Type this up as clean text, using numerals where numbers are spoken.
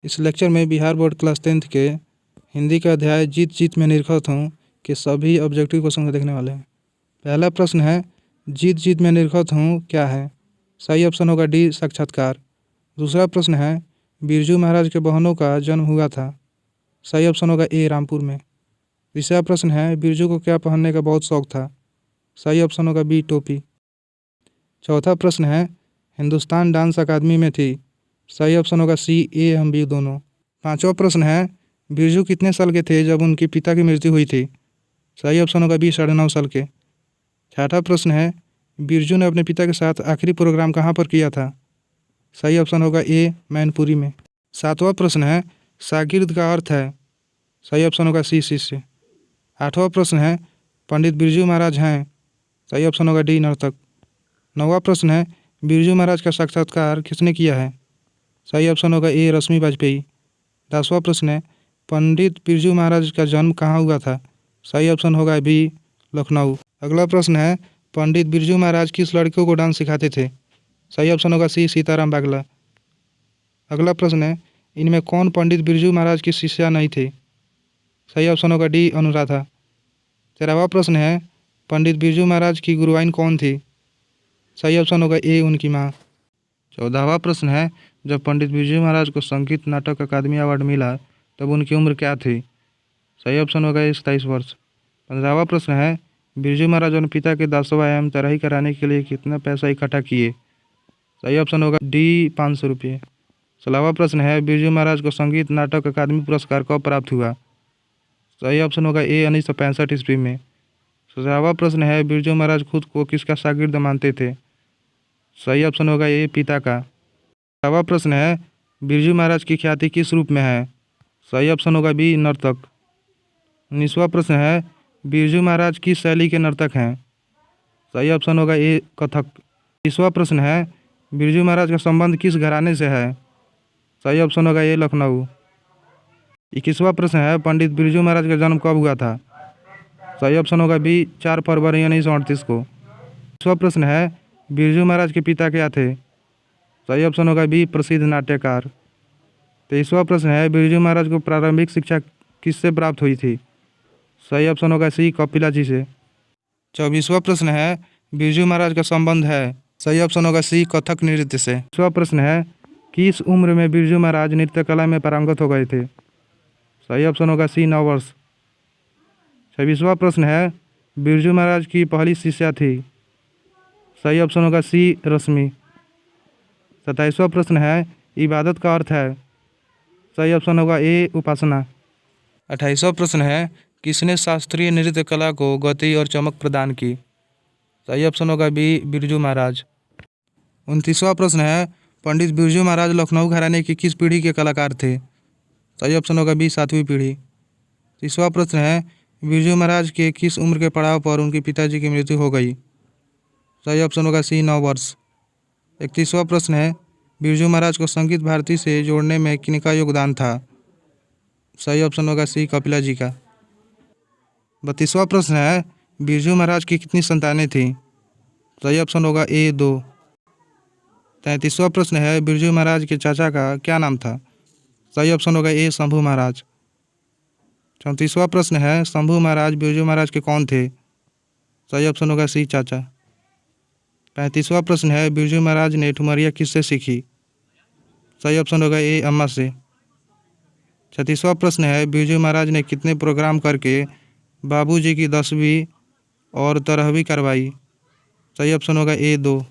इस लेक्चर में Bihar board class 10th के हिंदी का अध्याय जीत जीत में निरखत हूँ के सभी ऑब्जेक्टिव क्वेश्चन को देखने वाले हैं। पहला प्रश्न है, जीत जीत में निरखत हूँ क्या है? सही ऑप्शन होगा डी, साक्षात्कार। दूसरा प्रश्न है, बिरजू महाराज के बहनों का जन्म हुआ था। सही ऑप्शन होगा ए, रामपुर में। तीसरा प्रश्न है, बिरजू को क्या पहनने का बहुत शौक था? सही ऑप्शन होगा बी, टोपी। चौथा प्रश्न है, हिंदुस्तान डांस अकादमी में थी। सही ऑप्शन होगा सी, ए एवं बी दोनों। पांचवा प्रश्न है, बिरजू कितने साल के थे जब उनके पिता की मृत्यु हुई थी? सही ऑप्शन होगा बी, 9.5 साल के। छठा प्रश्न है, बिरजू ने अपने पिता के साथ आखिरी प्रोग्राम कहाँ पर किया था? सही ऑप्शन होगा ए, मैनपुरी में। सातवां प्रश्न है, शागिर्द का अर्थ है? सही ऑप्शन होगा सी, शिष्य। आठवां प्रश्न है, पंडित बिरजू महाराज हैं? सही ऑप्शन होगा डी, नर्तक। नौवां प्रश्न है, बिरजू महाराज का साक्षात्कार किसने किया है? सही ऑप्शन होगा ए, रश्मि वाजपेयी। 10वां प्रश्न है, पंडित बिरजू महाराज का जन्म कहाँ हुआ था? सही ऑप्शन होगा बी, लखनऊ। अगला प्रश्न है, पंडित बिरजू महाराज किस लड़कियों को डांस सिखाते थे? सही ऑप्शन होगा सी, सीताराम बागला। अगला प्रश्न है, इनमें कौन पंडित बिरजू महाराज की शिष्या नहीं थी? सही ऑप्शन होगा डी, अनुराधा। 13वां प्रश्न है, पंडित बिरजू महाराज की गुरुआइन कौन थी? सही ऑप्शन होगा ए, उनकी माँ। 14वां प्रश्न है, जब पंडित बिरजू महाराज को संगीत नाटक अकादमी अवार्ड मिला तब उनकी उम्र क्या थी? सही ऑप्शन होगा 27 वर्ष। 15वां प्रश्न है, बिरजू महाराज अपने पिता के दासों एवं तराई कराने के लिए कितना पैसा इकट्ठा किए? सही ऑप्शन होगा डी, 500 रुपये। 16वां प्रश्न है, बिरजू महाराज को संगीत नाटक अकादमी पुरस्कार कब प्राप्त हुआ? सही ऑप्शन होगा ए, 1965 ईस्वी में। 17वां प्रश्न है, बिरजू महाराज खुद को किसका शागिर्द मानते थे? सही ऑप्शन होगा ए, पिता का। 18वां प्रश्न है, बिरजू महाराज की ख्याति किस रूप में है? सही ऑप्शन होगा बी, नर्तक। 19वां प्रश्न है, बिरजू महाराज किस शैली के नर्तक हैं? सही ऑप्शन होगा ए, कथक। 20वां प्रश्न है, बिरजू महाराज का संबंध किस घराने से है? सही ऑप्शन होगा ए, लखनऊ। 21वां प्रश्न है, पंडित बिरजू महाराज का जन्म कब हुआ था? सही ऑप्शन होगा बी, 4 फरवरी 1938 को। 22वां प्रश्न है, बिरजू महाराज के पिता क्या थे? सही ऑप्शन होगा बी, प्रसिद्ध नाट्यकार। 23वां प्रश्न है, बिरजू महाराज को प्रारंभिक शिक्षा किससे प्राप्त हुई थी? सही ऑप्शन होगा सी, कपिला जी से। 24वां प्रश्न है, बिरजू महाराज का संबंध है? सही ऑप्शन होगा सी, कथक नृत्य से। 25वां प्रश्न है, किस उम्र में बिरजू महाराज नृत्य कला में पारंगत हो गए थे? सही ऑप्शन होगा सी, 9 वर्ष। 26वां प्रश्न है, बिरजू महाराज की पहली शिष्या थी? सही ऑप्शन होगा सी, रश्मि। 27वां प्रश्न है, इबादत का अर्थ है? सही ऑप्शन होगा ए, उपासना। 28वां प्रश्न है, किसने शास्त्रीय नृत्य कला को गति और चमक प्रदान की? सही ऑप्शन होगा बी, बिरजू महाराज। 29वां प्रश्न है, पंडित बिरजू महाराज लखनऊ घराने की किस पीढ़ी के कलाकार थे? सही ऑप्शन होगा बी, 7वीं पीढ़ी। 30वां प्रश्न है, बिरजू महाराज के किस उम्र के पड़ाव पर उनके पिताजी की मृत्यु हो गई? सही ऑप्शन होगा सी, 9 वर्ष। 31वां प्रश्न है, बिरजू महाराज को संगीत भारती से जोड़ने में किनका योगदान था? सही ऑप्शन होगा सी, कपिला जी का। 32वां प्रश्न है, बिरजू महाराज की कितनी संतानें थीं? सही ऑप्शन होगा ए, 2। 33वां प्रश्न है, बिरजू महाराज के चाचा का क्या नाम था? सही ऑप्शन होगा ए, शंभू महाराज। 34वां प्रश्न है, शंभू महाराज बिरजू महाराज के कौन थे? सही ऑप्शन होगा सी, चाचा। 35वां प्रश्न है, बिरजू महाराज ने ठुमरिया किससे सीखी? सही ऑप्शन होगा ए, अम्मा से। 36वां प्रश्न है, बिरजू महाराज ने कितने प्रोग्राम करके बाबूजी की 10वीं और 13वीं करवाई? सही ऑप्शन होगा ए, 2।